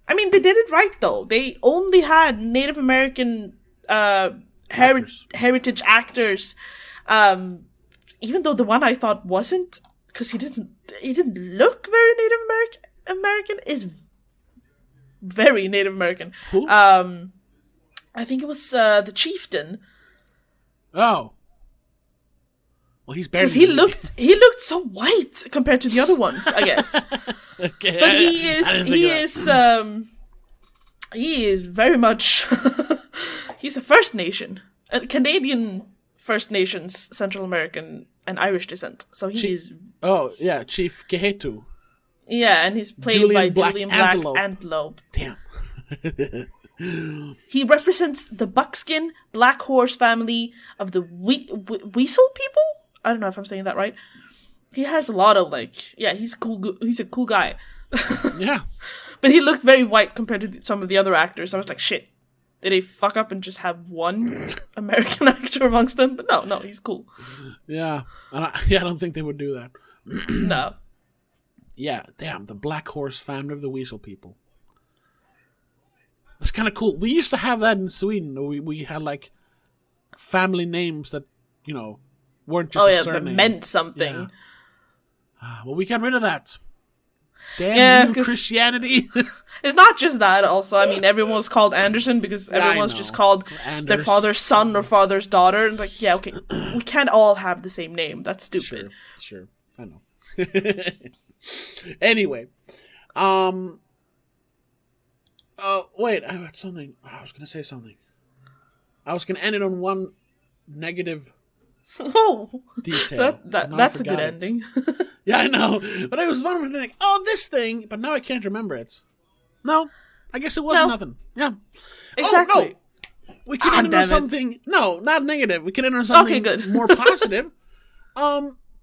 I mean, they did it right, though. They only had Native American, heritage actors, even though the one I thought wasn't, because he didn't look very Native American, is very Native American. Who? I think it was the chieftain. Oh, well, he's barely. Because he looked so white compared to the other ones, I guess. Okay, but he is very much. He's a First Nation, a Canadian First Nations, Central American, and Irish descent. So he's... Oh, yeah, Chief Gehetu. Yeah, and he's played by Julian Black Antelope. Damn. He represents the buckskin black horse family of the Weasel people? I don't know if I'm saying that right. He has a lot of, like... Yeah, he's cool. He's a cool guy. Yeah. But he looked very white compared to some of the other actors. I was like, shit. Did they fuck up and just have one American actor amongst them? But no, he's cool. Yeah. I don't think they would do that. No. Yeah, damn, the Black Horse family of the Weasel people. It's kind of cool. We used to have that in Sweden. We had, like, family names that, you know, weren't just a surname. That meant something. Yeah. Well, we got rid of that. Damn you, Christianity. It's not just that, also. I mean, everyone was called Anderson because everyone's just called their father's son or father's daughter. And like, yeah, okay, we can't all have the same name. That's stupid. Sure. I know. Anyway. Wait, I had something. I was going to say something. I was going to end it on one negative detail. That's a good ending. Yeah, I know. But I was wondering, like, this thing, but now I can't remember it. No, I guess it wasn't nothing. Yeah. Exactly. Oh, no. We can end on something. No, not negative. We can end on something more positive.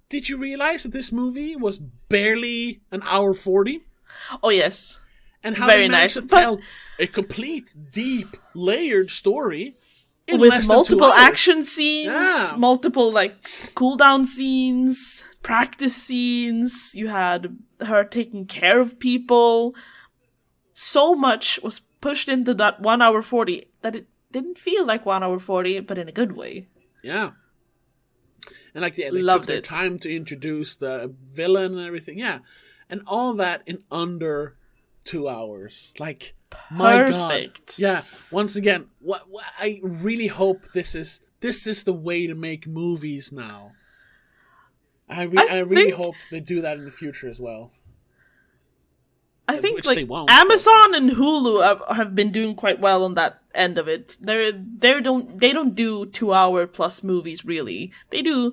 Did you realize that this movie was barely an hour 40? Oh, yes. And how they managed to tell a complete, deep, layered story with multiple action scenes, multiple like cooldown scenes, practice scenes. You had her taking care of people. So much was pushed into that 1 hour 40 that it didn't feel like 1 hour 40, but in a good way. Yeah. And like they Loved took their time to introduce the villain and everything. Yeah. And all that in under 2 hours. Like, my God. Yeah. Once again, what I really hope this is the way to make movies now. I really hope they do that in the future as well. I think like Amazon and Hulu have been doing quite well on that end of it. They don't do 2 hour plus movies really. They do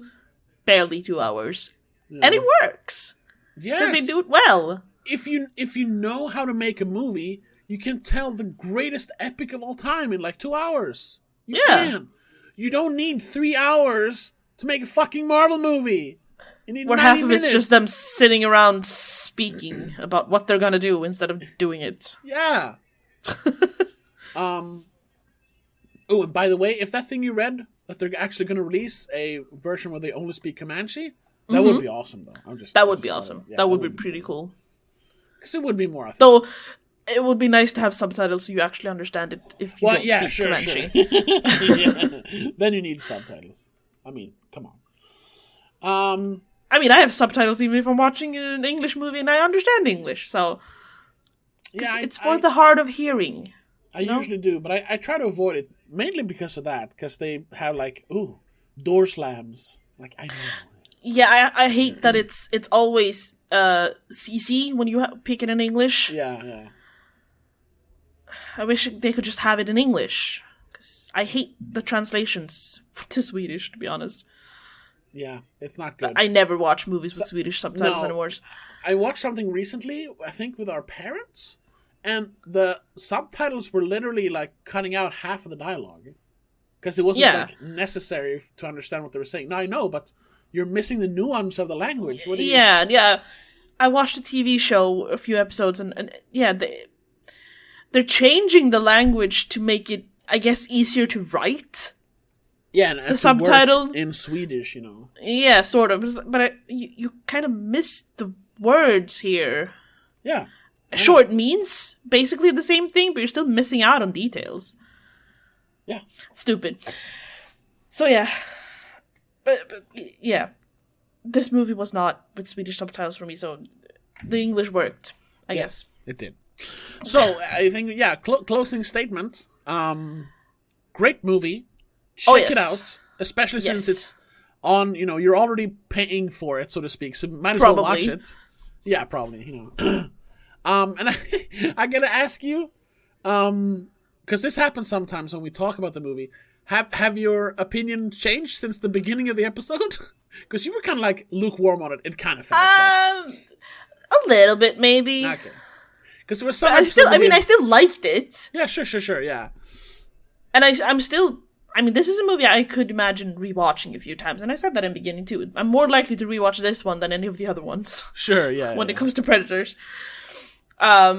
barely 2 hours, and it works. Yes, because they do it well. If you know how to make a movie, you can tell the greatest epic of all time in like 2 hours. You can. You don't need 3 hours to make a fucking Marvel movie. Where half of it's just them sitting around speaking about what they're gonna do instead of doing it. Yeah. Oh, and by the way, if that thing you read, that they're actually gonna release a version where they only speak Comanche, that would be awesome, though. That would be awesome. Yeah, that would be pretty cool. Because it would be more authentic. Though, it would be nice to have subtitles so you actually understand it if you don't speak Comanche. Sure. Then you need subtitles. I mean, come on. I mean, I have subtitles even if I'm watching an English movie and I understand English, so... Yeah, it's for the hard of hearing. I usually do, but I try to avoid it, mainly because of that, because they have, like, door slams. Like, I know. Yeah, I hate that it's always CC when you pick it in English. Yeah. I wish they could just have it in English, because I hate the translations to Swedish, to be honest. Yeah, it's not good. I never watch movies with Swedish subtitles anymore. I watched something recently, I think with our parents, and the subtitles were literally like cutting out half of the dialogue. Because it wasn't like necessary to understand what they were saying. Now I know, but you're missing the nuance of the language. What do you... Yeah. I watched a TV show, a few episodes, and they're changing the language to make it, I guess, easier to write. Yeah, and the subtitle in Swedish, you know. Yeah, sort of, but you kind of miss the words here. Yeah, sure, it means basically the same thing, but you're still missing out on details. Yeah, stupid. So yeah, but yeah, this movie was not with Swedish subtitles for me, so the English worked, I guess. It did. So I think closing statement. Great movie. Check it out, especially since it's on, you're already paying for it, so to speak, so might as well watch it. Yeah, probably, And I gotta ask you, because this happens sometimes when we talk about the movie, have your opinion changed since the beginning of the episode? Because you were kind of like lukewarm on it. It kind of felt a little bit, maybe. Okay. Because there was so much... I still liked it. Yeah, sure, yeah. And I'm still... I mean, this is a movie I could imagine rewatching a few times, and I said that in the beginning too. I'm more likely to rewatch this one than any of the other ones. Sure, yeah. When it comes to Predators. But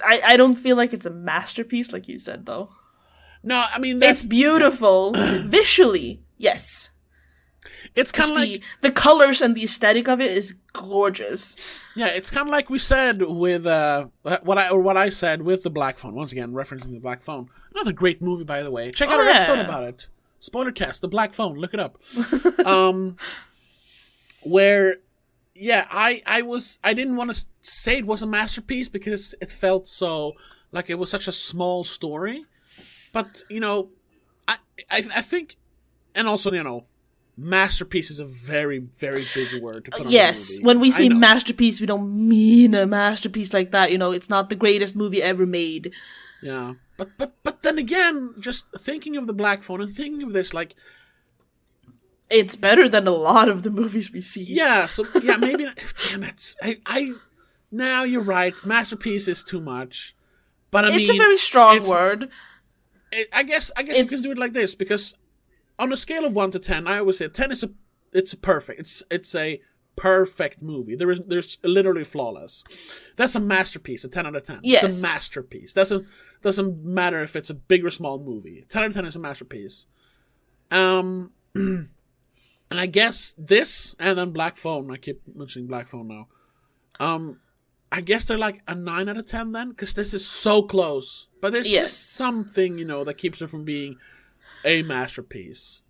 I don't feel like it's a masterpiece, like you said, though. No, I mean, it's beautiful. Visually, yes. It's kind of like... The colors and the aesthetic of it is gorgeous. Yeah, it's kind of like we said with... what I said with The Black Phone. Once again, referencing The Black Phone. Another great movie, by the way. Check out our episode about it. Spoilercast, The Black Phone. Look it up. Where, I didn't want to say it was a masterpiece because it felt so like it was such a small story. But, I think, and also, masterpiece is a very, very big word to put on a movie. When we say masterpiece, we don't mean a masterpiece like that. It's not the greatest movie ever made. Yeah. But then again, just thinking of The Black Phone and thinking of this, like... It's better than a lot of the movies we see. Yeah, so, maybe... Damn it. Now you're right. Masterpiece is too much. But it's a very strong word. I guess you can do it like this, because on a scale of 1 to 10, I always say 10 it's a perfect. It's a perfect movie. There's literally flawless. That's a masterpiece, a 10 out of 10. Yes. It's a masterpiece. Doesn't matter if it's a big or small movie. 10 out of 10 is a masterpiece. And I guess this, and then Black Phone, I keep mentioning Black Phone now. I guess they're like a 9 out of 10 then, because this is so close. But there's just something, that keeps it from being a masterpiece.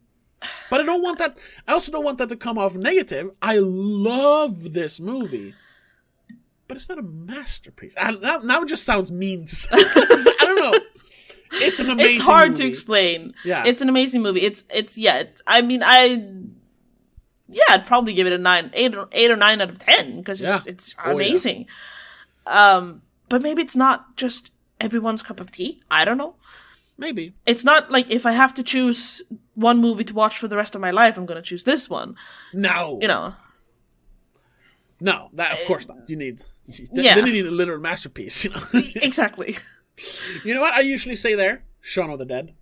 But I also don't want that to come off negative. I love this movie. But it's not a masterpiece. Now it just sounds mean to say. I don't know. It's an amazing movie. It's hard to explain. Yeah. It's an amazing movie. I'd probably give it a 8 or 9 out of 10 because it's amazing. Yeah. But maybe it's not just everyone's cup of tea. I don't know. Maybe. It's not like if I have to choose one movie to watch for the rest of my life, I'm going to choose this one. No. No, that of course not. Then you need a literal masterpiece, Exactly. You know what I usually say there? Shaun of the Dead.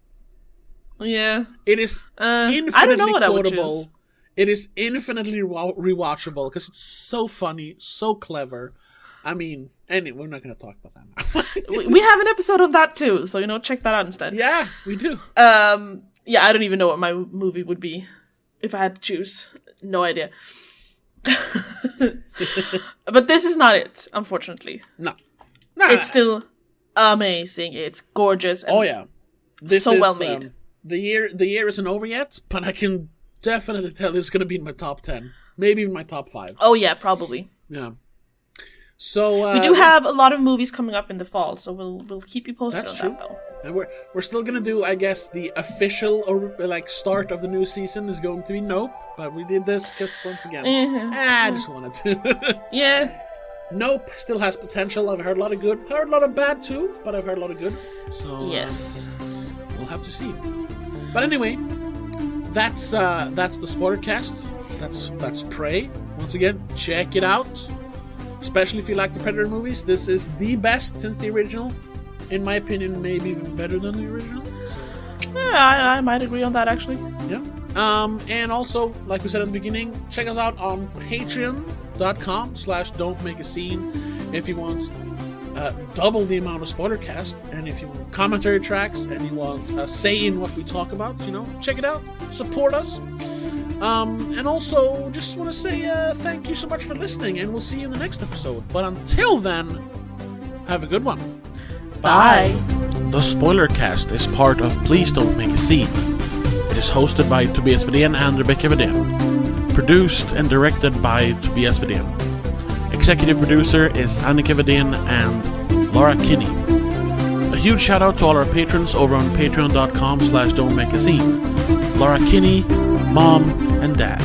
Yeah. It is infinitely I don't know what quotable. I would choose. It is infinitely rewatchable because it's so funny, so clever. I mean, anyway, we're not going to talk about that now. We have an episode on that too, so check that out instead. Yeah, we do. I don't even know what my movie would be if I had to choose. No idea. But this is not it, unfortunately. No. It's still amazing. It's gorgeous. And this so is well made. The year isn't over yet, but I can definitely tell this is going to be in my top 10, maybe even my top 5. Oh yeah, probably. Yeah. So we do have a lot of movies coming up in the fall, so we'll keep you posted on that though. And we're still gonna do, I guess, the official start of the new season is going to be Nope, but we did this because once again, I just wanted to. Yeah. Nope still has potential. I've heard a lot of good, heard a lot of bad too, but I've heard a lot of good. So yes, we'll have to see. But anyway, that's the spoiler cast. That's Prey. Once again, check it out. Especially if you like the Predator movies. This is the best since the original. In my opinion, maybe even better than the original. So. Yeah, I might agree on that, actually. Yeah. And also, like we said at the beginning, check us out on patreon.com/don'tmakeascene if you want double the amount of spoiler cast, and if you want commentary tracks, and you want a say in what we talk about, check it out. Support us. And also, just want to say thank you so much for listening, and we'll see you in the next episode. But until then, have a good one. Bye. The Spoiler Cast is part of Please Don't Make a Scene. It is hosted by Tobias Vedén and Rebecca Vedén. Produced and directed by Tobias Vedén. Executive producer is Annika Vedén and Laura Kinney. A huge shout out to all our patrons over on patreon.com/don'tmakeascene. Laura Kinney, Mom, and Dad.